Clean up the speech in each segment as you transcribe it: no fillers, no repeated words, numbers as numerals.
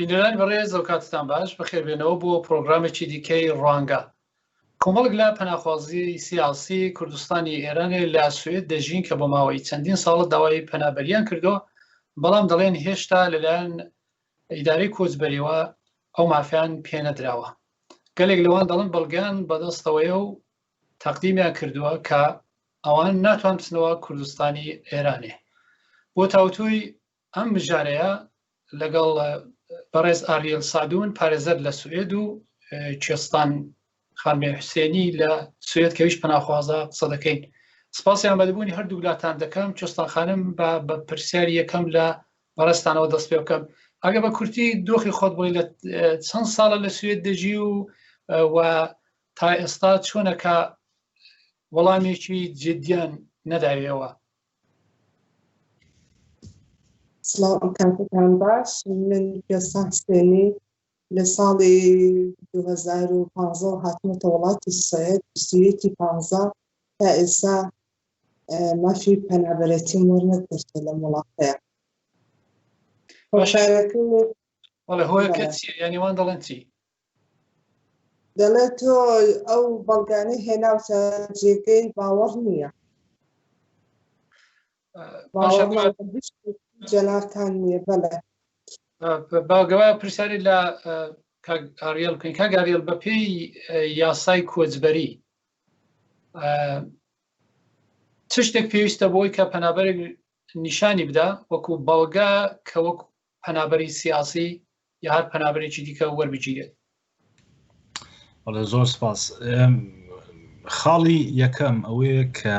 بینەرانی بەڕێز ئەو کاتتان باش بەخێربێنەوە بۆ پرۆگرامێکی دیکەی ڕوانگە. کۆمەڵک لە پەناخوازی سیاسی کوردستانی ئێرانێ لە سوێد دەژین کە بۆ ماوەی چەندین ساڵە داوای پەنابەریان کردو، بەڵام دەڵێن هێشتا لەلایەن ئیدارەی کۆچبەریەوە ئەو مافیان پێنەدراوە. گەلێک لەوان دەڵن بەڵگەیان بەدەستەوەیە و تەقدیمیان کردووە کە ئەوان ناتوان بچنەوە کوردستانی ئێرانێ. بۆ تاوتوی ئەم بژارەیە لەگەڵ بەڕێز ئاریل سادون پارێزەر لە سوێد و کوێستان خانمێ حوسێنی لە سوێد کەویش پەناخوازە قسە دەکەین. سپاسیان بەدەبوونی هەردوو وڵاتان دەکەم. کوێستان خانم بە پرسیاری یەکەم لە بەڕێستانەوە دەست پێ بکەم. ئەگە بە کورتی دۆخی خۆت بڵی لە چەند ساڵە لە سوێد دەژی و تا ئێستا چۆنەکە وەڵامێکی جدیان نەداویەوە؟ سلام کاتتان باش. من کوێستان حوسێنی لە ساڵی 2015 هاتمەتە وڵاتی سوێد 21 تا ئێستا مافی پەنابەرەتیم وەرنەگرتە لەم وڵاتەیە. وەڵێ هۆیەکە چییە؟ یانی وان دەڵێن چی؟ دەڵێت تۆ ئەو بەڵگانەی هێناوتە جێگەی باوەڕ نییە. جەنابتان نییە. بەڵێ باگەوە پرسیاری لە ئاریێل بکەین. کاک ئاریێل، بە پێی یاسای کۆچبەری چ شتێک پێویستە بۆی کە پەنابەرێک نیشانی بدە وەکو بەڵگە کە وەکو پەنابەری سیاسی یا هەر پەنابەرێکی دیکە وەربگیرێت؟ زۆر سپاس. خاڵی یەکەم ئەوەیە کە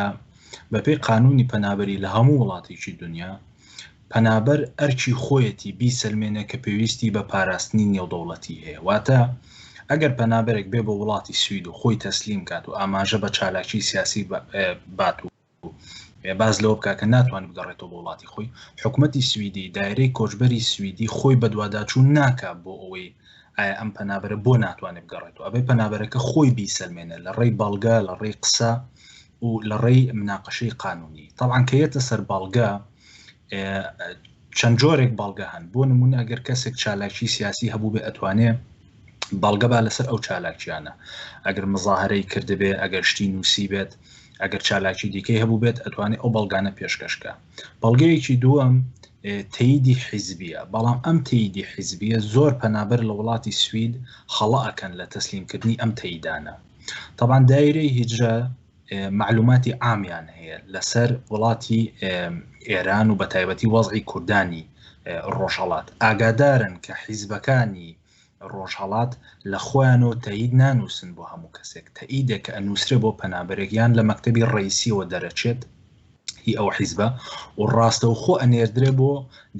بەپێی قانونی پەنابەری لە هەموو وڵاتێکی دنیا پەنابەر ئەرکی خۆیەتی بیسەلمێنە کە پێویستی بە پاراستنی نێودەوڵەتی هەیە. واتە ئەگەر پەنابەرێک بێ بە وڵاتی سوید و خۆی تەسلیم کات و ئاماژە بە چالاکی سیاسی بات و باز لەوە بکە کە ناتوان بگەڕێتەوە بە وڵاتی خۆی، حکوومەتی سویدی دایرەی کۆچبەری سویدی خۆی بە دوواداچوون ناکات بۆ ئەوەی ئایا ئەم پەنابەرە بۆ ناتوانێت بگەڕێتەوە. ئەبێ پەنابەرەکە خۆی بیسەلمێنە لە ڕێی بەڵگە، لە ڕێی قسە و لە ڕێی مناقەشەی قانونی. طبعاً کە یەتە سەر بەڵگە چەند جۆرێک بەڵگە هەن. بۆ نمونە ئەگەر کەسێک چالاکی سیاسی هەبوو بێ ئەتوانێ بەڵگە با لەسەر ئەو چالاکیانە. ئەگەر مزاهرەی کردبێ، ئەگەر شتی نووسی بێت، ئەگەر چالاکی دیکەی هەبوو بێت ئەتوانێت ئەو بەڵگانە پێشکەشکە. بەڵگەیەکی دووەم تەییدی حیزبیە. بەڵام ئەم تەییدی حیزبیە زۆر پەنابەر لە وڵاتی سوید خەڵە ئەکەن لە تەسلیمکردنی ئەم تەییدانە. طبعاً دایرەی هیجرە معلوماتی عامیان هەیە لەسەر وڵاتی ئێران و بە تایبەتی وەزعی کوردانی ڕۆژهەڵات. ئاگادارن کە حیزبەکانی ڕۆژهەڵات لە خۆیانەوە تەیید نانووسن بۆ هەموو کەسێک. تەییدێک کە ئەنووسرێ بۆ پەنابەرێکیان لە مەکتەبی ڕئیسیەوە دەرەچێت هی ئەو حیزبە و ڕاستەو خۆ ئەنێردرێ بۆ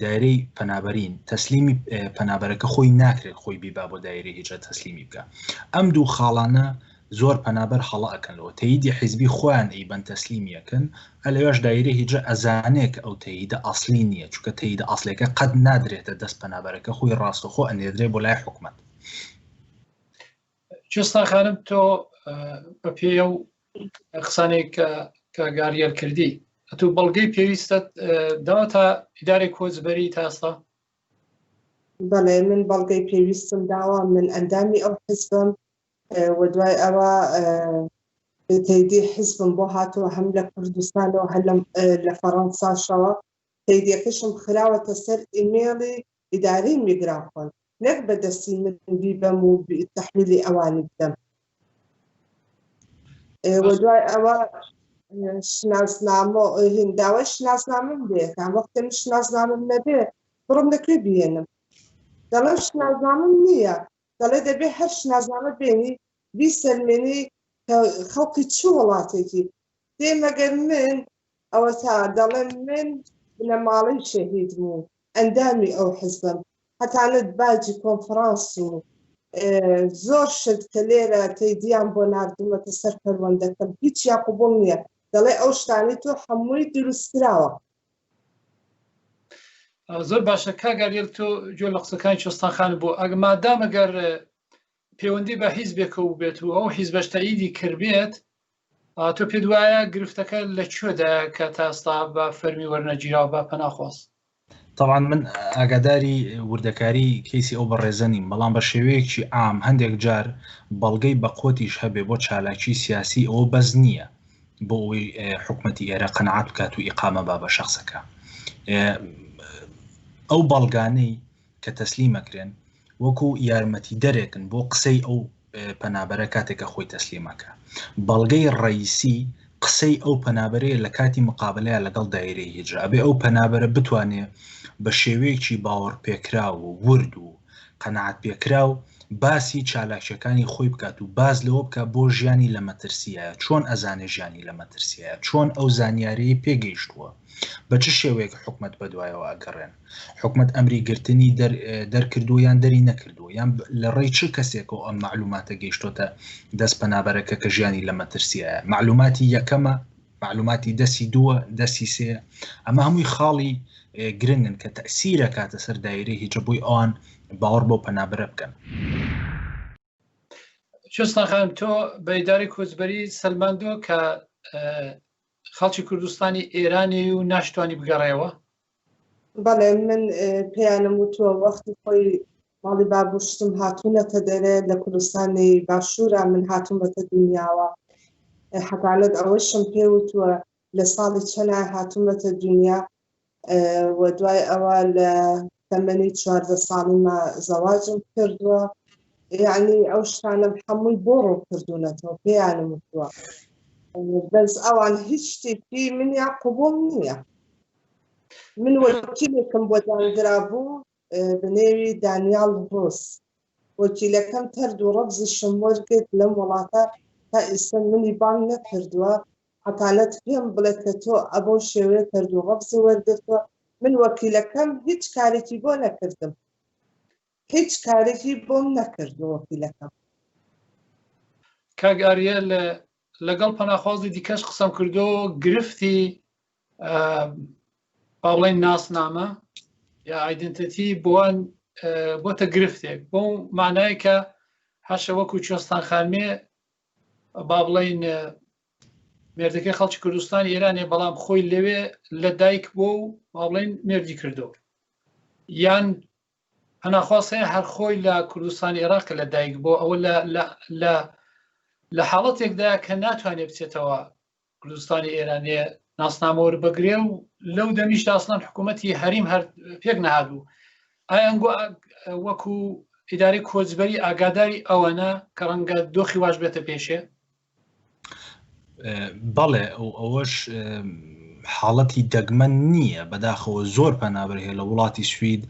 دایرەی پەنابەرین. تەسلیمی پەنابەرەکە خۆی ناکرێت خۆی بیبا بۆ دایرەی هیجرە تەسلیمی بکە. ئەم دوو خاڵانە زۆر پەنابەر هەڵە ئەکەنەوە. تەییدی حیزبی خۆیان ئەیبەن تەسلیمیەکەن، ئەلەوێش دایرەی هیجرە ئەزانێت ئەو تەییدە ئەسلی نییە، چونکە تەییدە ئەسلەکە قەت نادرێتە دەست پەنابەرەکە، خۆی ڕاستەوخۆ ئەنێردرێ بۆ لای حکوومەت. کوێستان خانم، تۆ بە پێی ئەو قسانێک کە ئاریێل کردی، ئەتوو بەڵگەی پێویستت داوە تا ئیدارەی کۆچبەری تا ئێستا؟ بەڵێ، من بەڵگەی پێویستم داوە. من ئەندامی ئەو حیزبم و دوای ئەوە تەییدی حیزبم بۆ هاتووە هەم لە کوردستانەوە هەم لە فەڕەنساشەوە. تەییدیەکەشم خراوەتە سەر ئیمێڵی ئیدارەی میگرافۆن، نەک بەدەستی من بیبەم و تەحمیلی ئەوانی بدەم. و دوای ئەوە شناسنامە داوای شناسنامەم بێت. وەختێ شناسنامەم نەبێ بڕم دەکرێت بێنم. دەڵێ شناسنامەم نییە، دەڵێ دەبێ هەر شناسنامە بێنی بیسەلمێنی خەڵکی چ وڵاتێکی دێمەگەر من ئەوە تا دەڵێن من لە ماڵی شەهید بوو ئەندامی ئەو حیزبم، هەتانت باجی کۆنفرانس و زۆر شت کە لێرە تەییدیان بۆ ناردوومەتە سەر پەروەندەکەم هیچیان قبوڵ نییە. دەڵێ ئەو شتانەی تۆ هەمووی دروستکراوە. زۆر باشە. کاک ئاریێل، تۆ گوێ لە قسەکانی کوێستان خانم بوو. مادام ئەگەر پەیوەندی بە حیزبێکە و بێت و ئەو حیزبەش تەییدی کردبێت، تۆ پێت وایە گرفتەکە لەکوێدایە کە تا ئێستا بە فەرمی وەرنەگیراوە بە پەناخواست؟ طبعا من ئاگاداری وردەکاری کەیسی ئەو بەڕێزەنیم، بەڵام بە شێوەیەکی عام هەندێک جار بەڵگەی بە قۆتیش هەبێ بۆ چالاکی سیاسی ئەوە بەز نییە بۆ ئەوەی حکومەتی ئێرە قەنەعات بکات و ئیقامە با بە شەخسەکە. ئەو بەڵگانەی کە تەسلیمەکرێن وەکو یارمەتی دەرێکن بۆ قسەی ئەو پەنابەرە کاتێکە خۆی تەسلیمەکە. بەڵگەی ڕئیسی قسەی ئەو پەنابەرەیە لە کاتی مقابلەیە لەگەڵ دایرەی هیجرا، ئەبێ ئەو پەنابەرە بتوانێت بە شێوەیەکی باوەڕ پێکرا و ورد و قەنەعات پێکرا و باسی چالاکیەکانی خۆی بکات و باز لەوە بکە بۆ ژیانی لە مەترسیایە، چۆن ئەزانێ ژیانی لە مەترسیایە، چۆن ئەو زانیارەیە پێگەیشتووە، بە چ شێوەیەک حکومەت بەدوایەوە ئەگەڕێن، حکومەت ئەمری گرتنی دەرکردو یان دەری نەکردو، یان لە ڕێی چ کەسێکەوە ئەم معلوماتە گەیشتۆتە دەست پەنابەرەکە کە ژیانی لە مەترسیایە. معلوماتی یەکەمە، معلوماتی دەستی دووە، دەستی سێ، ئەمە هەمووی خاڵی گرنگن کە تەسیرە کاتە سەر دایرەی هیچە بۆی ئەوان باوەڕ بۆ پەنابەرە بکەن. شوستان خانم، تۆ بەیداری کۆچبەری سەلماندۆ کە خەڵکی کوردستانی ئێرانی و ناشتوانی بگەڕێەوە؟ بەڵێ، من پێیانم وتووە وەختی خۆی ماڵی بابوشتم هاتوونەتە دەرێ لە کوردستانی باشوورە، من هاتوومەتە دنیاوە. حەتانەت ئەوەشم پێ وتووە لە ساڵی چەنە هاتوومەتە دنیا و دوای ئەوە لە تەمەنی 14 ساڵیمە زەواجم کردووە. یعنی ئەو شتانم هەمووی بۆ ڕوو کردوونەتەوە، پێیانم وتووە. بەس ئەوان هیچ شتێکی منیا قبوڵ نییە. من وەکیلێکم بۆ دانرا بوو بنێوی دانیال ڕۆس، وەکیلەکەم تەرد و ڕەبزیشم وەرگرت لەم وڵاتە تا ئێستا منی بانگ نەکردووە، حەتانەت پێم بڵێت کە تۆ ئەبەو شێوەیە تەرد و ڕەبزی وەرگرتووە. من وەکیلەکەم هیچ کارێکی بۆ نەکردم، هیچ کارێکی بۆم نەکردو وەکیلەکەم. کاگاریە لەگەڵ پەناخوازی دیکەش قسەم کردو، گرفتی باڵێن ناسنامە یا ئایدنتیتی بۆوان بۆتە گرفتێک، بۆ معنای کە هەشە وەکو کوێستان خانمێ با بڵێن مێردەکەی خەڵکی کوردستانی ئێرانێ، بەڵام خۆی لەوێ لە دایک بۆ و با بڵێن مێردی کردو، یان پەناخواسەیە هەر خۆی لە کوردستانی عێراق لە دایک بۆ ئەوە لە حاڵەتێکدا کە ناتوانێت بچێتەوە کوردستانی ئێرانێ ناسنامە وەربەگرێ و لەو دەمیشدا ئەسڵان حکوومەتی هەریم هەر پێک نەهاتبوو. ئایا ئەنگۆ وەکو ئیداری کۆچبەری ئاگاداری ئەوەنە کە ڕەنگە دۆخی واش بێتە پێشێ؟ بەڵێ، ئەوەش حاڵەتی دەگمەن نییە، بەداخەوە زۆر پەنابەر هەیە لە وڵاتی سوید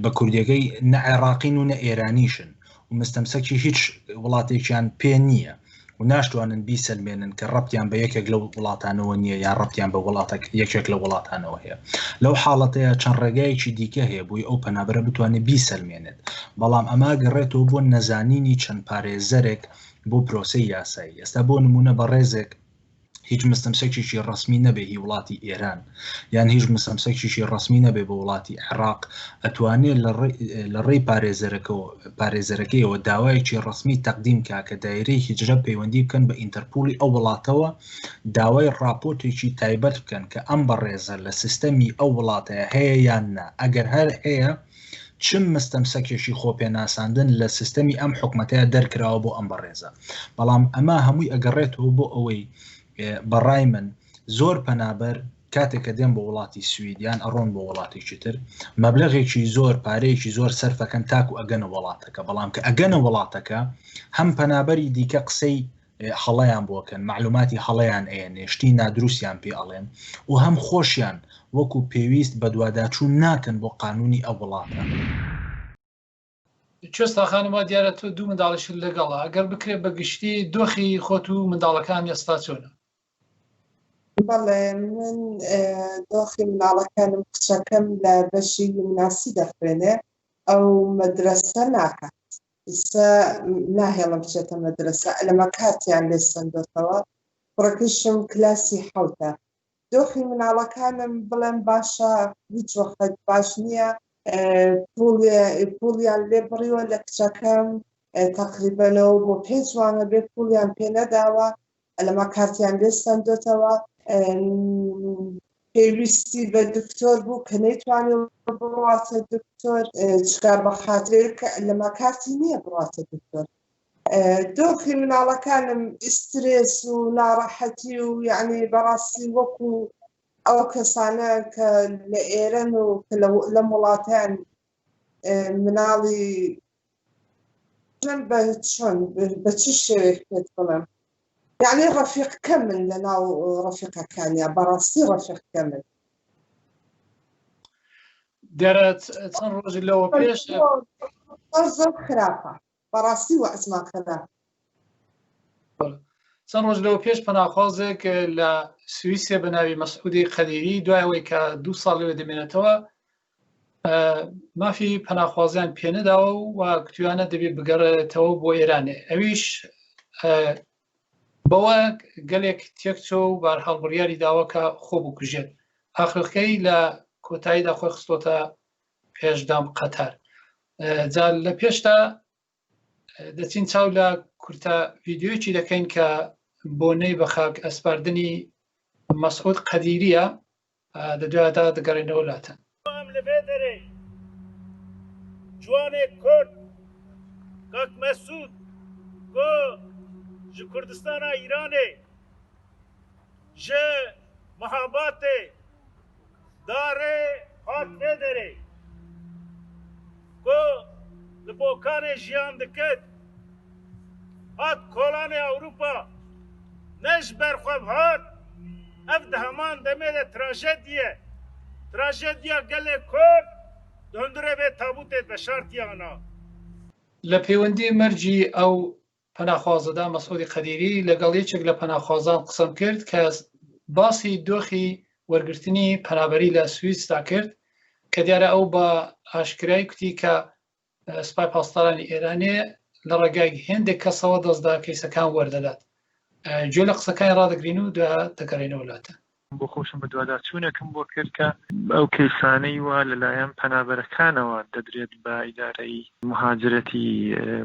بە کوردیەکەی نە عێراقین و نە ئێرانیشن و مستەمسەکی هیچ وڵاتێکیان پێ نییە و ناشتوانن بیسەلمێنن کە ڕەبتیان بە یەکێک لەو وڵاتانەوە نییە یان ڕەبتیان بە وڵاتێک یەکێک لە وڵاتانەوە هەیە. لەو حاڵەتەیە چەند ڕێگایەکی دیکە هەیە بۆی ئەو پەنابەرە بتوانێت بیسەلمێنێت، بەڵام ئەما گەڕێتەوە بۆ نەزانینی چەند پارێزەرێک بۆ پرۆسەی یاسایی. ئێستا بۆ نمونە بە ڕێزێک هیچ مستەمسەکێکی ڕسمی نەبێ هی وڵاتی ئێران یان هیچ مستەمسەکێکی ڕسمی نەبێ بە وڵاتی عێراق، ئەتوانێت لە ڕێی پارێزەرەکەیەوە داوایەکی ڕسمی تەقدیم کە دایرەی هیجرە پەیوەندی بکەن بە ئینتەرپۆلی ئەو وڵاتەوە، داوای راپۆرتێکی تایبەت بکەن کە ئەم بەڕێزە لە سیستەمی ئەو وڵاتەیە هەیە یان نا. ئەگەر هەر هەیە چم مستەمسەکێکی خۆپێناساندن لە سیستەمی ئەم حکومەتەیە دەرکراوە بۆ ئەم بەڕێزە. بەڵام ئەمە هەمووی ئەگەڕێتەوە بۆ ئەوەی بەڕای من زۆر پەنابەر کاتێککە دێن بە وڵاتی سویدیان ئەڕۆن بۆ وڵاتێکی تر مەبلەغێکی زۆر پارەیەکی زۆر سەرفەکەن تاکو ئەگەنە وڵاتەکە، بەڵام کە ئەگەنە وڵاتەکە هەم پەنابەری دیکە قسەی هەڵەیان بۆکەن، معلوماتی هەڵەیان ئێنێ، شتی نادروستیان پێ ئەڵێن و هەم خۆشیان وەکو پێویست بە دوواداچوو ناکەن بۆ قانونی ئەو وڵاتە. کوێستا خانمە دیارە تۆ دوو منداڵیش لەگەڵە، ئەگەر بکرێت بە گشتی دۆخی خۆت و منداڵەکان ئێستا چۆنە؟ بەڵێ، من دۆخی مناڵەکانم کچەکەم لە بەشی یمناسی دەخوێنێ، ئەو مەدرسە ناکات، ئێستا ناهێڵم بچێتە مەدرسە، لەمە کاتیان لێ سندۆتەوە، کوڕەکەشم کلاسی حەوتە. دۆخی مناڵەکانم بڵێم باشە، هیچ وەخت باش نییە، پوڵیان لێ بڕیوە لە کچەکەم تقریبەنەوە بۆ 5 جوانە بێ پوڵیان پێ نەداوە، لەمە کاتیان لێ سندۆتەوە. پێویستی بە دکتۆر بوو کە نەیتوانێت بڕاتە دکتۆر چکار بە خااتێر لەما کاتی نییە بڕاتە دکتۆر. دۆخی مناڵەکانم ئیسترێس و ناڕەحەتی و یعنی بەڕاستی وەکو ئەو کەسانە کە لە ئێرەن و لە وڵاتیان مناڵی بە چۆن بە چ شێوێک پێت بڵێم یعنی ڕەفیقکە من لە ناو ڕەفیقەکانیا بەڕاستی ڕەفیقکە من دەرەت چەند ڕۆژ لەوە پێش زۆر خراپە بەڕاستی وەزمان خراپ چەند ڕۆژ لەوە پێش پەناخوازێک لە سویسێ بە ناوی مەسعودی قەدیری دوایەوەی کە 2 ساڵ لەوێ دەمێنێتەوە مافی پەناخوازیان پێنەداوە و کتویانە دەبێت بگەڕێتەوە بۆ ئێرانێ ئەویش بەوە گەلێک تێکچۆ و بارحاڵ بڕیاری داوەکە خۆ بکوژێت ئاخرەکەی لە کۆتاییدا خۆی خستۆتە پێشدام قەتار جا لە پێشتا دەچین چاو لە کورتە ڤیددیۆیەکی دەکەین کە بۆنەی بە خاک ئەسپاردنی مەسعود قەدیریە دەدوایدا دەگەڕێنەوە لاتەن لەبێ دەرێ جوانێک کورد کاک مەسعود گۆ ji Kurdistana İranê ji mehabatê darê hat vê derê ku li bokanê jiyan dikir hat kolanê Ewropa ne ji ber xwe hat ev di heman demê de trajediya gelê Kurd di hundirê vê tabûtê veşartiyana لە پەیوەندی مەرجی ئەو پەناخوازەدا مەسعودی قەدیری لەگەڵ یەکێک لە پەناخوازان قسەم کرد کە باسی دۆخی وەرگرتنی پەنابەری لە سویسدا کرد کە دیارە ئەو بە ئاشکرای کوتی کە سوپای پاسدارانی ئێرانێ لە ڕێگای هێندێک کەسەوە دەستدا کەیسەکان وەردەدات گوێ لە قسەکانی ڕادەگرین و دوای دەگەڕێنەوە لاتە بۆ خۆشم بە دوواداچوونێکم بۆ کرد کە ئەو کەیسانەی وە لەلایەن پەنابەرەکانەوە دەدرێت بە ئیدارەی مهاجرەتی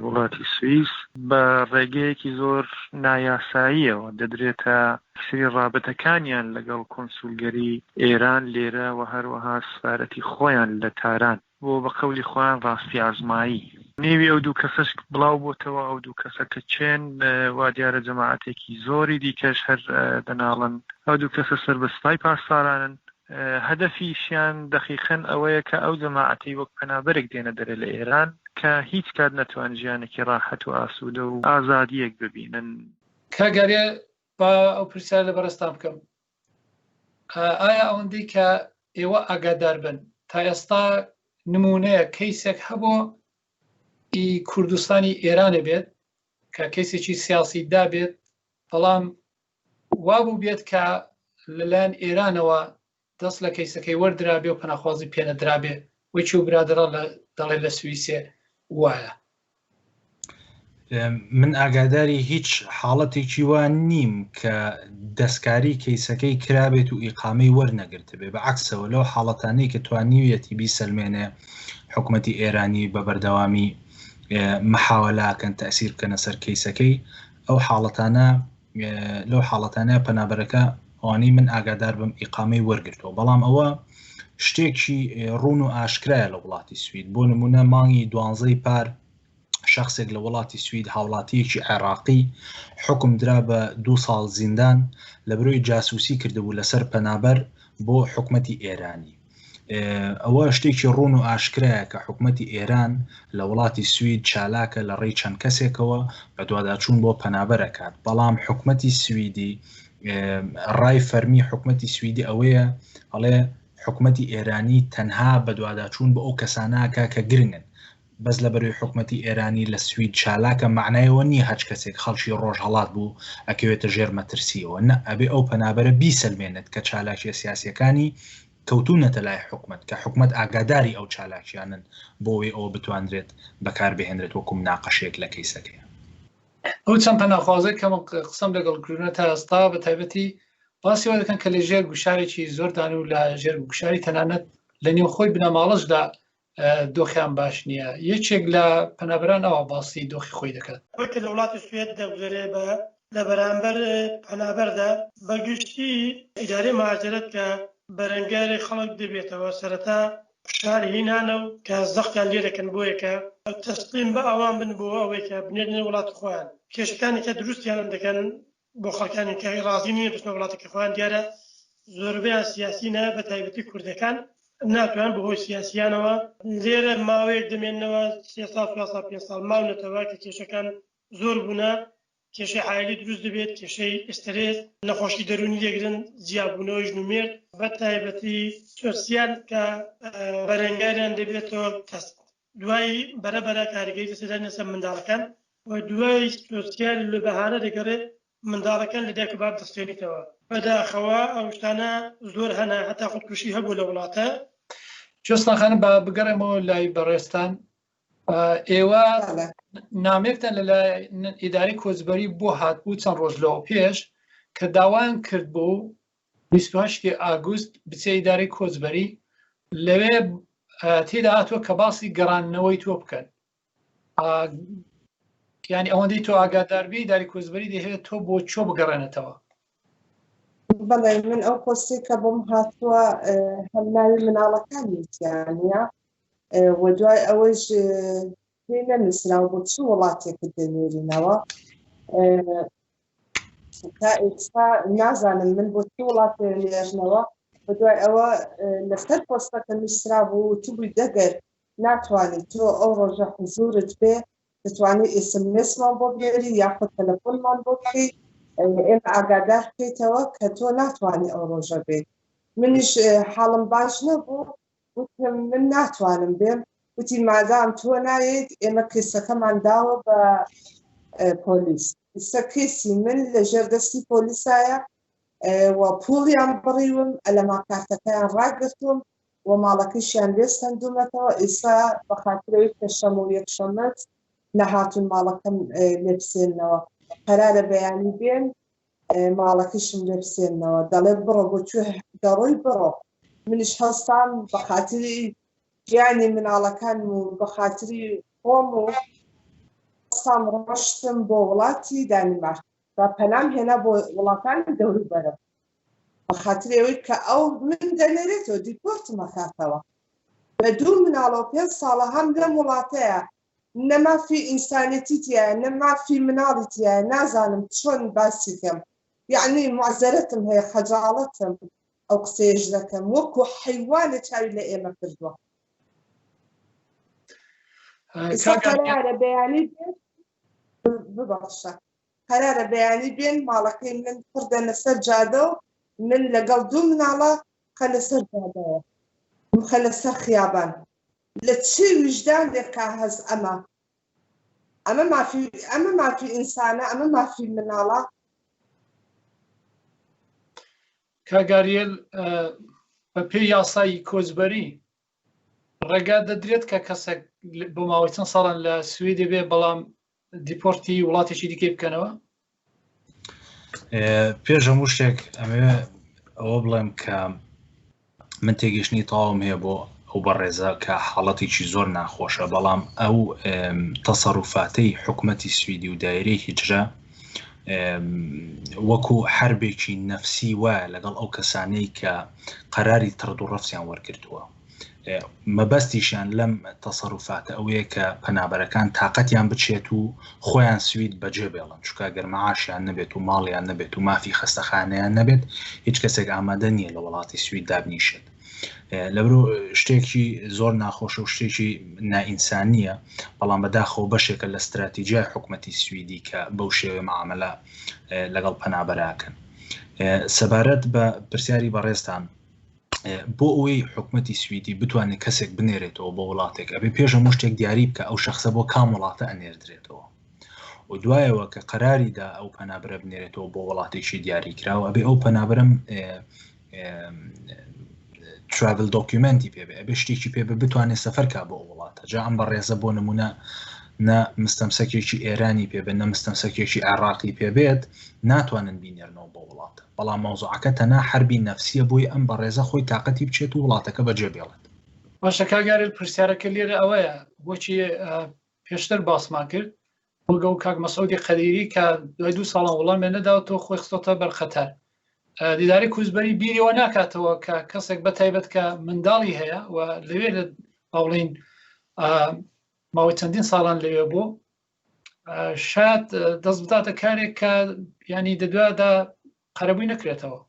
وڵاتی سوئیس بە ڕێگەیەکی زۆر نایاساییەوە دەدرێتە سری ڕابەتەکانیان لەگەڵ کۆنسولگەری ئێران لێرە و هەروەها سفارەتی خۆیان لە تاران بۆ بە قەولی خۆیان ڕاستی ئازمایی نێوی ئەو دوو کەسەش بڵاو بۆتەوە ئەو دوو کەسە کە چێن وا دیارە جەماعەتێکی زۆری دیکەش هەر دەناڵن ئەو دوو کەسە سەر بە سوپای پاسدارانن هەدەفیشیان دەقیقەن ئەوەیە کە ئەو جەماعەتی وەک پەنابەرێک دێنە دەرێ لە ئێران کە هیچ کات نەتوان ژیانێکی ڕاحەت و ئاسوودە و ئازادیەک ببینن کاگەریە با ئەو پرسیار لە بەرزتان بکەم ئایا ئەوەندەی کە ئێوە ئاگادار بن تا ئێستا نمونەیە کەیسێک هەبوو کوردستانی ئێرانە بێت کە کەیسێکی سیاسی دابێت بەڵام وابوو بێت کە لەلایەن ئێرانەوە دەست لە کەیسەکەی وەردرابێ و پەناخوازی پێنەدرابێ وەکی و برادرە دەڵێ لە سویسێ وایە من ئاگاداری هیچ حاڵەتێکی وان نیم کە دەستکاری کەیسەکەی کرابێت و ئیقامەی وەرنەگرت بێ بەعکسەوە لەو حاڵەتانەی کە توانیویەتی بیسەلمێنێ حکوومەتی ئێرانی بە بەردەوامی محاوەلاکەن تەسیر بکەنە سەر کەیسەکەی ئەو حاڵەتانە لەو حاڵەتانە پەنابەرەکە ئەوانەی من ئاگادار بم ئیقامەی وەرگرتەوە بەڵام ئەوە شتێکی ڕوون و ئاشکرایە لە وڵاتی سوید بۆ نمونە مانگی 12 پار شخصێک لە وڵاتی سوید هاوڵاتیەکی عێراقی حکم درا بە 2 ساڵ زیندان لە بەرۆی جاسووسی کردبوو لەسەر پەنابەر بۆ حکوومەتی ئێرانی ئەوە شتێکی ڕوون و ئاشکرایە کە حکوومەتی ئێران لە وڵاتی سوید چالاکە لە ڕێی چەند کەسێکەوە بە دوواداچوون بۆ پەنابەرەکات بەڵام حکوومەتی سویدی ڕای فەرمی حکوومەتی سویدی ئەوەیە هەڵێ حکوومەتی ئێرانی تەنها بە دوواداچوون بە ئەو کەساناکە کە گرنگن بەس لە بەروی حکوومەتی ئێرانی لە سوید چالاکە معنایەوە نییە هەچ کەسێک خەڵکی ڕۆژ هەڵات بوو ئەکەوێتە ژێر مەترسیەوە نە ئەبێ ئەو پەنابەرە بیسەلمێنێت کە چالاکیە سیاسیەکانی کەوتونەتە لای حکوومەت کە حکوومەت ئاگاداری ئەو چالاکیانن بۆەوەی ئەوە بتوانرێت بەکاربهێنرێت وەکو مناقەشەیەک لە کەیسەکەیە ئەو چەند پەناخوازێک کە قسەم لەگەڵ کردوونە تا ئێستا بە تایبەتی باسیەوە دەکەن کە لە ژێر گوشارێکی زۆردان و لە ژێر گوشاری تەنانەت لە نێو خۆی بنەماڵشدا دۆخیان باش نییە یەکێک لە پەنابەران ئەوە باسی دۆخی خۆی دەکات وەکە لە وڵاتی سوێد دەبژێرێ بە لە بەرامبەر پەنابەردا بەگشتی ئیدارەی مهاجرەت کە بەرەنگاری خەڵک دەبێتەوە سەرەتا فشار هینانە و کە زەختیان لێ دەکەن بۆیە کە تەسلیم بە ئەوان بن بۆ ئەوەی کە بنێرنێ وڵاتی خۆیان کێشەکانی کە دروستیان دەکەن بۆ خەڵکانی کە ڕازی نییە بچنە وڵاتێکی خۆیان دیارە زۆربەیان سیاسی نە بە تایبەتی کوردەکان ناتوان بەهۆی سیاسیانەوە لێرە ماوەیەک دەمێننەوە 3 ساڵ 5 ساڵ ماونەتەوە کە کێشەکان زۆر بوونە کێشەی عایلی دروست دەبێت کێشەی ئسترێس نەخۆشی دەرونی دەگرن زیابوونەوەی ژنومێر بە تایبەتی سۆسیال کە بەرەنگاریان دەبێتەوە دوایی بەرەبەرە کاریگەری دەسەدان لەسەر منداڵەکان و دوای سۆسیال لە بەهانە دەگەڕێت منداڵەکان لە دایک و باب دەستێنیتەوە بەداخەوە ئەو شتانە زۆر هەنا هەتا خودکوشی هەبوو لە وڵاتە. جۆستان بە بگەڕێمەوە لای بەڕێستان ئێوە نامێکتان لە ئیداری کۆچبەری بۆ هاتبوو چەند ڕۆژ لەوە پێش کە داوایان کرد بوو 28 ئاگوست بچێ ئیداری کۆچبەری لەوێ تێدا هاتووە کە باسی گەڕانەوەی تۆ بکەن یعنی ئەوەندەی تۆ ئاگاداربی ئیداری کۆچبەری دەهێت تۆ بۆ چۆ بگەڕێنێتەوە. بەڵێ من ئەو پۆستی کە بۆم هاتووە هەمناوی مناڵەکانیانە و دوای ئەوەش پێ نەنووسراوە بۆ چ وڵاتێکت دەنێرینەوە تا ئێستا نازانم من بۆ چ وڵاتێ نێژنەوە بە دوای ئەوە لەسەر پۆستەکە نووسرا بوو تو بووی دەگەر ناتوانیت تۆ ئەو ڕۆژە حزورت بێ دەتوانێت ئسمسمان بۆ بێری یاخود تەلەفۆنمان بۆ بکەیت ئێمە ئاگادار بکەیتەوە کە تۆ ناتوانێت ئەو ڕۆژە بێت. منیش حاڵم باش نەبوو وتم من ناتوانم بێم وتی مادام تۆ نایێت ئێمە کێسەکەمان داوە بە پۆلیس ئێستا کێسی من لە ژێردەستی پۆلیسایە و پوڵیان بڕیوم ئەلەما کارتەکەیان ڕاگرتوم و ماڵەکەیشیان لێستەندومەتەوە ئێستا بە خاترەوەی کە شەم و یەکشەممەت نەهاتون ماڵەکەم لێ بسێننەوە قەرارە بەیانی بێن ماڵەکەیشم لێ بسێننەوە دەڵێ بڕۆ بۆ کوێ دەڕۆی بڕۆ منیش هەستان بە خاتری گیانی مناڵەکان و بە خاتری خۆم و هەستان ڕۆشتم بۆ وڵاتی دانیمارک و پەنام هێنا بۆ وڵاتانی دەوری بەرە بە خاتری ئەوەی کە ئەو من دەنێرێتەوە دیپۆرتم ئەکاتەوە بە 2 مناڵەوە 5 ساڵە هەم لەم وڵاتەیە نەمافی ئینسانەتی تایە نەمافی مناڵی تایە نازانم چۆن باسی بکەم یعنی معزەرەتم هەیە خەجاڵەتم ئەو قسەیەش دەکەم وەکو حیوانە چاوی لە ئێمە کردووە. قەرارە بەیانی بێن ببەخشە قەرارە بەیانی بێن ماڵەکەی من پڕدەنە سەر جادە و من لەگەڵ 2 مناڵە خە لەسەر جادەوە خە لەسەر خیابان لە چی وجدان لێکا هەز ئەمە مافی ئینسانە ئەمە مافی مناڵە. کاگاریێل بە پێی یاسایی کۆچبەری ڕێگا دەدرێت کە کەسێک بۆ ماوەی چەند ساڵان لە سوێدێ بێ بەڵام دیپۆرتی وڵاتێکی دیکەی بکەنەوە. پێش هەموو شتێک ئەمێ ئەوە بڵێم کە من تێگەشتنی تەواوم هەیە بۆ ئەو بەڕێزە کە حاڵەتێکی زۆر ناخۆشە بەڵام ئەو تەسەڕوفاتەی حکومەتی سویدی و دایرەی هیجرە وەکو حربێکی نەفسی وایە لەگەڵ ئەو کەسانەی کە قەراری تڕد و ڕەفسیان وەرگرتووە مەبەستیشیان لەم تەسەڕوفاتە ئەوەیە کە پەنابەرەکان تااقەتیان بچێت و خۆیان سوید بەجێ بێڵن چکە گەرمەعاشیان نەبێت و ماڵیان نەبێت و مافی خەستەخانەیان نەبێت هیچ کەسێک ئامادە نییە لە وڵاتی سوید دابنیشێت. لەبرو شتێکی زۆر ناخۆش و شتێکی نائینسانیە بەڵام بەداخەوە بەشێکە لە استراتیجیای حکومەتی سویدی کە بەو شێوەیە معاملە لەگەڵ پەنابەراکەن. سەبارەت بە پرسیاری بەڕێستان بۆ ئەوەی حکومەتی سویدی بتوانێت کەسێک بنێرێتەوە بۆ وڵاتێک ئەبێ پێش هەموو شتێک دیاری بکە ئەو شەخصە بۆ کام وڵاتە ئەنێردرێتەوە و دوایەوە کە قەراریدا ئەو پەنابرە بنێرێتەوە بۆ وڵاتێکی دیاری کراوە ئەبێ ئەو پەنابرم تراڤل دۆکیومنتی پێبێ ئەبێ شتێکی پێبێ بتوانێت سەفەرکا بۆ وڵاتە جا ئەم بەڕێزە بۆ نمونە نە مستەمسەکێکی ئێرانی پێبێت نە مستەمسەکێکی عێراقی پێبێت ناتوانن بینێرنەوە بۆ وڵاتە بەڵام مەوزوعەکە تەنها حربی نەفسیە بۆی ئەم بەڕێزە خۆی تااقەتی بچێت و وڵاتەکە بەجێ بێڵێت. باشە کاگارێل پرسیارەکە لێرە ئەوەیە بۆچی پێشتر باسمان کرد بۆگە و کاک مەسعودی قەدیری کە دوای 2 ساڵان وەڵامیان نەداوە تۆ خۆی خستۆتە بەرخەتەر دیداری کوزبەری بیریەوە ناکاتەوە کە کەسێک بە تایبەت کە منداڵی هەیە و لەوێ لە باڵین ماوەی چەندین ساڵان لەوێ بوو شاید دەست بداتە کارێک کە ینی دەدوادا قەرەبووی نەکرێتەوە.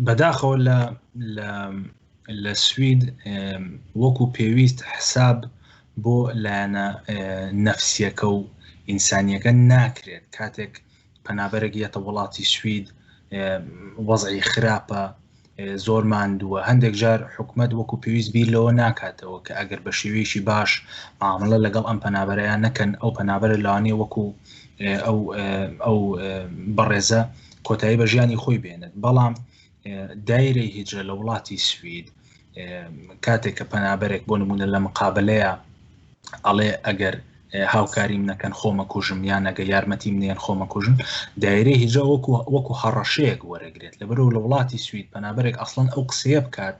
بەداخەوە لە سوید وەکو پێویست حساب بۆ لایەنە نەفسیەکە و ئینسانیەکە ناکرێت کاتێک پەنابەرێک یەتە وڵاتی سوید وەزعی خراپە زۆر ماندووە هەندێک جار حکومەت وەکو پێویست بیر لەوە ناکاتەوە کە ئەگەر بە شێوەیەکی باش معاملە لەگەڵ ئەم پەنابەرەیان نەکەن ئەو پەنابەرە لەوانەیە وەکو ئەو بەڕێزە کۆتایی بە ژیانی خۆی بێنێت. بەڵام دایرەی هیجرە لە وڵاتی سوید کاتێک کە پەنابەرێک بۆ نمونە لە مقابلەیە ئەڵێ ئەگەر هاوکاریم نەکەن خۆمە کوژم یان ئەگە یارمەتیم نێن خۆمە کوژن دایرەی هیجرە وەکو هەڕەشەیەک وەرەگرێت لەبەرەوە لە وڵاتی سوید پەنابەرێک ئەسڵەن ئەو قسەیە بکات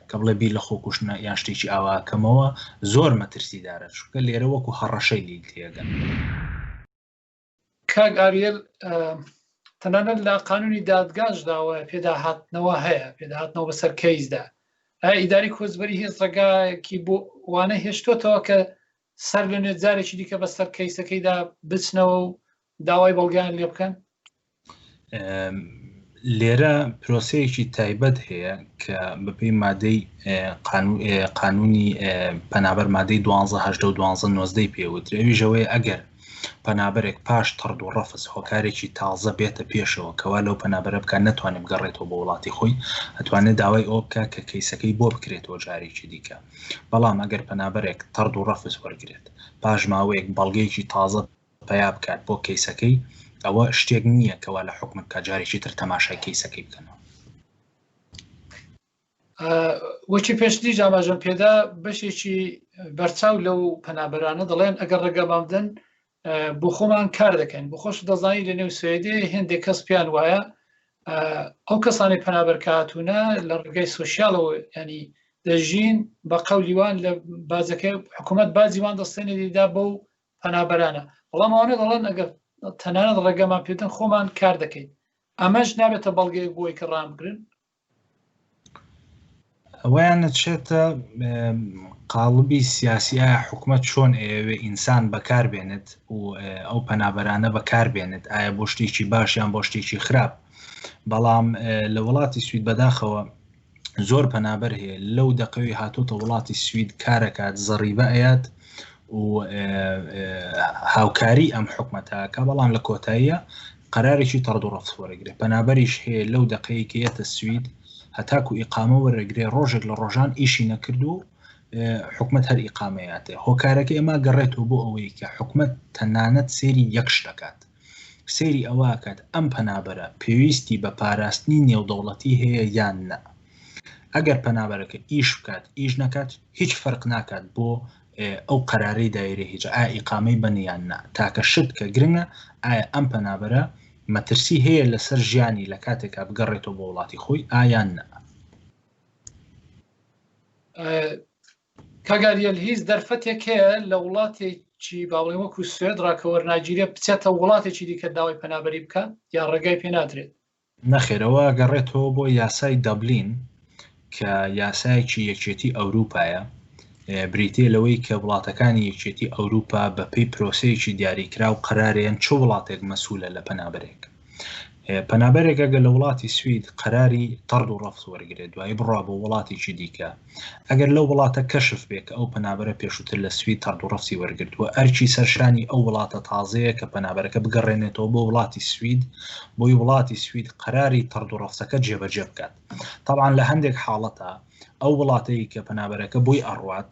کە بڵێ بیر لە خۆ کوشتنە یان شتێکی ئاواکەمەوە زۆر مەترسیدارە چونکە لێرە وەکو هەڕەشەی لی تێگەن. کاک ئاریێل تەنانەت لە قانونی دادگاشداوە پێداهاتنەوە هەیە پێداهاتنەوە بەسەر کەیسدا ئایا ئیداری کۆزبەری هیچ ڕێگایەکی بۆ وانە هێشتۆتەوە کە سەر لە نوێت جارێکی دیکە بەسەر کەیسەکەیدا بچنەوە و داوای بەڵگیان لێ بکەن؟ لێرە پرۆسەیەکی تایبەت هەیە کە بەپێی مادەی قانونی پەنابەر مادەی 12 و 12 پێوترێ ئەویژەوەی ئەگەر پەنابەرێک پاش تەڕد و ڕەفز هۆکارێکی تازە بێتە پێشەوە کەوا لەو پەنابەرە بکە ناتوانێت بگەڕێتەوە بە وڵاتی خۆی ئەتوانێت داوای ئەوە بکە کە کەیسەکەی بۆ بکرێتەوە جارێکی دیکە. بەڵام ئەگەر پەنابەرێک تەڕد و ڕەفز وەرگێت پاش ماوەیەک بەڵگەیەکی تازە پیا بکات بۆ کەیسەکەی ئەوە شتێک نییە کەوا لە حکومت کە جارێکی تر تەماشای کەیسەکەی بکەنەوە. وەکی پێشتری جاماژەم پێدا بەشێکی بەرچاو لەو پەنابەرانە دەڵێن ئەگەر ڕێگەبامدن بۆ خۆمان کار دەکەین بۆ خۆش دەزانی لە نێو سوێدێ هێندێک کەس پیان وایە ئەو کەسانی پەنابەر کاتونە لە ڕێگای سۆشیالەوە ینی دەژین بە قەولیوان لە بازەکە حکوومەت بازیوان دەستێنێدا بەو پەنابەرانە بەڵام ئەوانە دەڵێن ئەگەر تەنانەت ڕێگەمان پێدەن خۆمان کار دەکەین ئەمەش نابێتە بەڵگەیەک بۆی کە ڕامبگرن ئەویان نەچێتە قاڵبی سیاسیە حکومەت چۆن ئێوێ ئینسان بەکاربێنێت و ئەو پەنابەرانە بەکاربێنێت ئایا بۆ شتێکی باش یان بۆ شتێکی خراپ. بەڵام لە وڵاتی سوید بەداخەوە زۆر پەنابەر هەیە لەو دەقەوی هاتوتە وڵاتی سوید کارەکات زەڕیبە ئەیات و هاوکاری ئەم حکومەتەکە بەڵام لە کۆتاییە قەرارێکی تەڕد و ڕەفز وەرەگرێت. پەنابەریش هەیە لەو دەقەیە کە یەتە سوید هەتاکو ئیقامە وەرەگرێ ڕۆژێک لە ڕۆژان ئیشی نەکردو حکومەت هەر ئیقامەیاتێ هۆکارەکە ئێمە گەڕێتەوە بۆ ئەوەی کە حکومەت تەنانەت سێری یەکش دەکات سێری ئەواکات ئەم پەنابەرە پێویستی بە پاراستنی نێودەوڵەتی هەیە یان نە. ئەگەر پەنابەرەکە ئیش بکات ئیش نەکات هیچ فەرق ناکات بۆ ئەو قەرارەی دایرە هیچ ئایا ئیقامەی بەنیان نا تاکە شت کە گرنگە ئایا ئەم پەنابەرە مەترسی هەیە لەسەر ژیانی لە کاتێکا بگەڕێتەوە بۆ وڵاتی خۆی ئایان نە. کاگاریەل هیچ دەرفەتێک هەیە لە وڵاتێکی باڵێ وەکو سوێد ڕاکەوەرناگیریە بچێتە وڵاتێکی دیکە داوای پەنابەری بکات یا ڕێگای پێ نادرێت؟ نەخێرەوە گەڕێتەوە بۆ یاسای دەبلین کە یاسایەکی یەکێتی ئەوروپایە بریتێ لەوەی کە وڵاتەکانی یەکێتی ئەوروپا بەپێی پرۆسەیەکی دیاریکرا و قەرارێن چ وڵاتێک مەسوولە لە پەنابەرێک. پەنابەرێک ئەگە لە وڵاتی سوید قەراری تەڕد و ڕەفز وەرگێت دوایی بڕوا بۆ وڵاتێکی دیکە ئەگەر لەو وڵاتە کەشف بێت کە ئەو پەنابەرە پێشووتر لە سوید تەڕد و ڕەفزی وەرگرتووە ئەرچی سەرشانی ئەو وڵاتە تازەیە کە پەنابەرەکە بگەڕێنێتەوە بۆ وڵاتی سوید بۆی وڵاتی سوید قەراری تەڕد و ڕەفزەکە جێبەجێ بکات. طبعاً لە هەندێک حاڵەتە ئەو وڵاتەی کە پەنابەرەکە بۆی ئەڕوات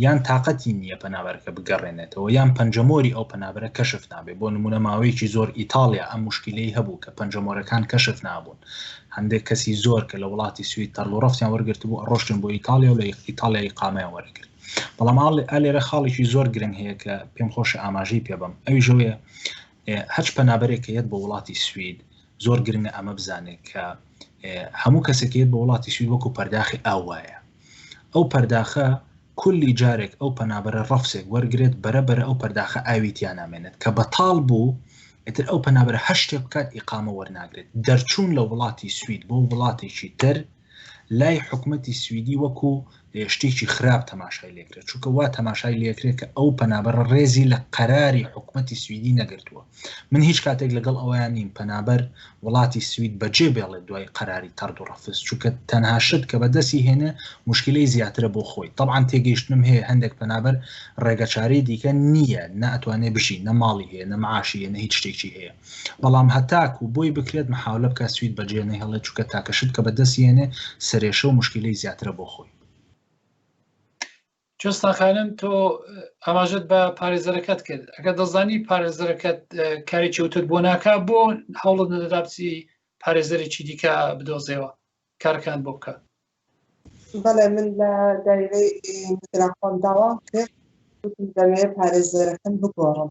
یان تااقەتی نییە پەنابەرەکە بگەڕێنێتەوە یان پەنجەمۆری ئەو پەنابەرە کەشف نابێت. بۆ نمونە ماوەیەکی زۆر ئیتالیا ئەم مشکلەی هەبوو کە پەنجەمۆرەکان کەشف نابوون هەندێک کەسی زۆر کە لە وڵاتی سوید تەڕد و ڕەفزیان وەرگرت بوو ڕۆشتن بۆ ئیتالیا و لە ئیتالیا ئیقامەیان وەرگرت. بەڵام ئالێرە خاڵێکی زۆر گرنگ هەیە کە پێم خۆشە ئاماژەی پێ بم ئەوی ژەوەیە هەچ پەنابەرێک کە یەت بە وڵاتی سوید زۆر گرنگە ئەمە بزانێت کە هەموو کەسێک یەت بە وڵاتی سوید وەکو پەرداخی ئاو وایە ئەو پەرداخە کولی جارێک ئەو پەنابەرە ڕەفسێک وەرگێت بەرەبەرە ئەو پەرداخە ئاویتیان نامێنێت کە بەتاڵ بوو ئەتر ئەو پەنابەرە هەر شتێک بکات ئیقامە وەرناگرێت. دەرچوون لە وڵاتی سوید بۆ وڵاتێکی تر لای حکومەتی سویدی وەکو شتێکی خراپ تەماشای لێکرێت، چونکە وا تەماشای لێکرێت کە ئەو پەنابەرە ڕێزی لە قەراری حکومەتی سویدی نەگرتووە. من هیچ کاتێک لەگەڵ ئەویان نیم پەنابەر وڵاتی سوید بەجێ بێڵێت دوای قەراری تەرد و ڕەفز، چونکە تەنها شت کە بەدەستی هێنە مشکلەی زیاترە بۆ خۆی. طبعاً تێگەیشتنم هەیە هەندێک پەنابەر ڕێگەچارەی دیکە نییە، نە ئەتوانێ بژی، نە ماڵی هەیە، نە معاشی هەیە، نە هیچ شتێکی هەیە، بەڵام هەتاکو بۆی بکرێت محاولە بکە سوید بەجێ نەهێڵێت، چونکە تاکە شت کە بەدەستی هێنێ سەرێشە و مشکلەی زیاترە بۆ خۆی. جستان خانم تۆ ئاماژت بە پارێزەرەکەت کرد، ئەگەر دەزانی پارێزەرەکەت کارێکی وتت بۆ ناکا بۆ هەوڵت نەدەدا بچی پارێزەرێکی دیکە بدۆزێەوە کارەکان بۆ بکە؟ بەڵێ من لە دایرەی میکرۆفۆن داوام کرد، وتم دەمەوێت پارێزەرەکەم بگۆڕم،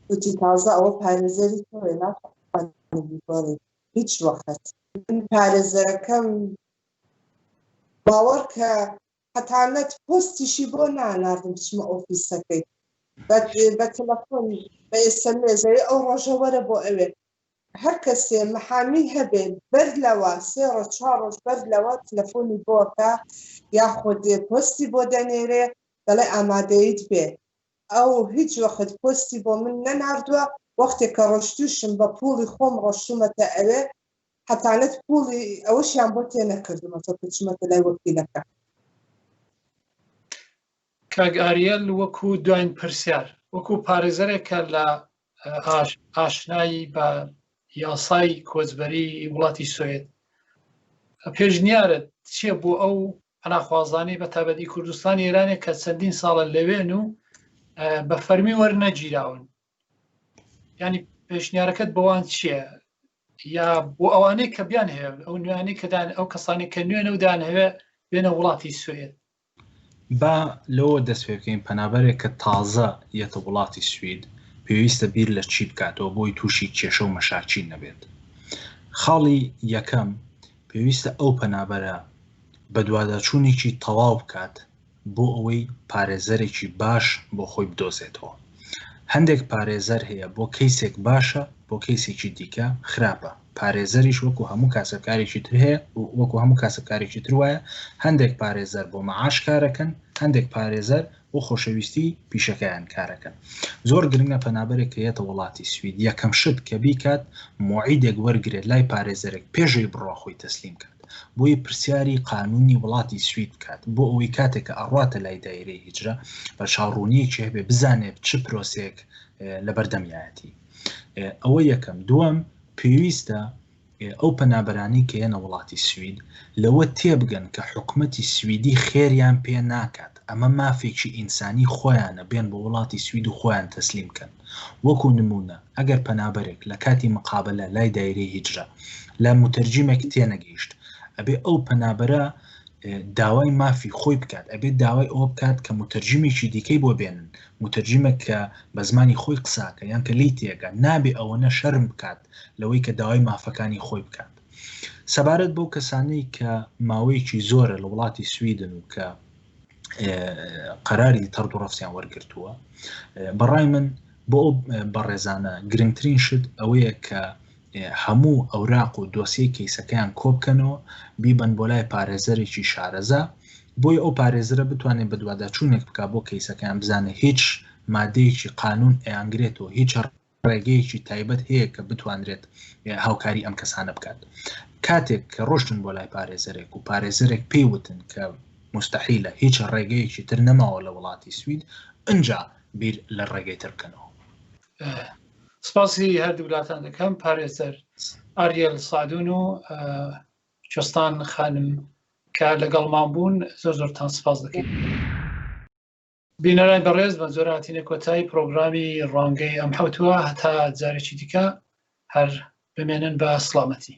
وتی تازە ئەوە پارێزەری تۆیە ناتوانێت بگۆڕیت هیچ وەخت. من پارێزەرەکەم باوەڕ کە حتانەت پۆستیشی بۆ ناناردم بچمە ئۆفیسەکەی، بە تەلەفۆن بە ئێسەمێزەوەی ئەو ڕۆژە وەرە بۆ ئەوێ هەر کەسێ محامی هەبێت بەر لەوە 3 ڕۆژ 4 ڕۆژ بەر لەوە تەلەفۆنی بۆکە یاخود پۆستی بۆ دەنێرێ دەڵێ ئامادەیت بێ. ئەو هیچ وەخت پۆستی بۆ من نەناردووە، وەختێک کە ڕۆشتوشم بە پوڵی خۆم ڕۆشتومەتە ئەوێ حتانەت پوڵی ئەوەشیان بۆ تێ نەکردومەتە بچمەتە لای وەکیلەکە. کاک ئاریەل وەکو دوایین پرسیار وەکو پارێزەرێکە لە ئاشنایی بە یاسای کۆچبەری وڵاتی سوێد، پێشنیارت چییە بۆ ئەو پەناخوازانەی بە تایبەتی کوردستانی ئێرانێک کە چەندین ساڵە لەوێن و بە فەرمی وەرنەگیراون؟ ینی پێشنیارەکەت بەوان چییە؟ یا بۆ ئەوانەی کە بیان هەیە ئەو نوێنەی کە ئەو کەسانی کە نوێنە و دان هەوێ بێنە وڵاتی سوێد؟ با لەوە دەست پێ بکەین پەنابەرێک کە تازە یەتە وڵاتی سوید پێویستە بیر لە چی بکاتەوە بۆی تووشی کێشە و مەشارچی نەبێت. خاڵی یەکەم پێویستە ئەو پەنابەرە بە دوواداچوونێکی تەواو بکات بۆ ئەوەی پارێزەرێکی باش بۆ خۆی بدۆزێتەوە. هەندێک پارێزەر هەیە بۆ کەیسێک باشە، بۆ کەیسێکی دیکە خراپە. پارێزەریش وەکو هەموو کاسبکارێکی تر هەیە، وەکو هەموو کاسبکارێکی تر وایە. هەندێک پارێزەر بۆ مەعاش کارەکەن، هەندێک پارێزەر بۆ خۆشەویستی پیشەکەیان کارەکەن. زۆر گرنگە پەنابەرێک کە یەتە وڵاتی سوید یەکەم شت کە بیکات موعیدێک وەرگرێت لای پارێزەرێک پێشەوەی بڕوا خۆی تەسلیم کات، بۆی پرسیاری قانونی وڵاتی سوید بکات، بۆ ئەوەی کاتێک کە ئەڕاتە لای دایرەی هیجرە بە چاڕوونیەکی هەبێ بزانێت چ پرۆسێک لە بەردەمیایەتی. ئەوە یەکەم. دووەم پێویستە ئەو پەنابەرانی کە هێنە وڵاتی سوید لەوە تێبگەن کە حکومەتی سویدی خێریان پێ ناکات، ئەمە مافێکی ئینسانی خۆیانە بێن بە وڵاتی سوید و خۆیان تەسلیم کەن. وەکو نمونە ئەگەر پەنابەرێک لە کاتی مقابلە لای دایرەی هیجرە لە متەرجیمێک تێنەگەیشت، ئەبێ ئەو پەنابەرە داوای مافی خۆی بکات، ئەبێت داوای ئەوە بکات کە متەرجیمێکی دیکەی بۆ بێنن، متەرجیمێک کە بە زمانی خۆی قساکە یان کە لی تێگە، نابێ ئەوەنە شەرم بکات لەوەی کە داوای مافەکانی خۆی بکات. سەبارەت بەو کەسانەی کە ماوەیەکی زۆرە لە وڵاتی سویدن و کە قەراری تەرد و ڕەفزیان وەرگرتووە، بەڕای من بۆ ئەو بەڕێزانە گرنگترین شت ئەوەیە کە هەموو ئەوراق و دۆسیەی کەیسەکەیان کۆبکەنەوە، بیبن بۆ لای پارێزەرێکی شارەزا، بۆی ئەو پارێزرە بتوانێت بە دوواداچوونێک بکە بۆ کەیسەکەیان، بزانێت هیچ مادەیەکی قانون ئەیانگرێتەوە، هیچ ڕێگەیەکی تایبەت هەیە کە بتوانرێت هاوکاری ئەم کەسانە بکات. کاتێک کە ڕۆشتن بۆ لای پارێزەرێک و پارێزەرێک پێیوتن کە مستحیلە هیچ ڕێگەیەکی تر نەماوە لە وڵاتی سوید، ئەنجا بیر لە ڕێگەی تر بکەنەوە. سپاسی هەردوو وڵاتان دەکەم، پارێزەر ئاریەل سعدون و جۆستان خانم کە لەگەڵمان بوون، زۆر زۆرتان سپاس دەکەین. بینەران بەڕێز بە زۆر هاتینە کۆتایی پرۆگرامی ڕوانگەی ئەم حەوتوە، هەتا جارێکی دیکە هەر بمێنن بە سڵامەتی.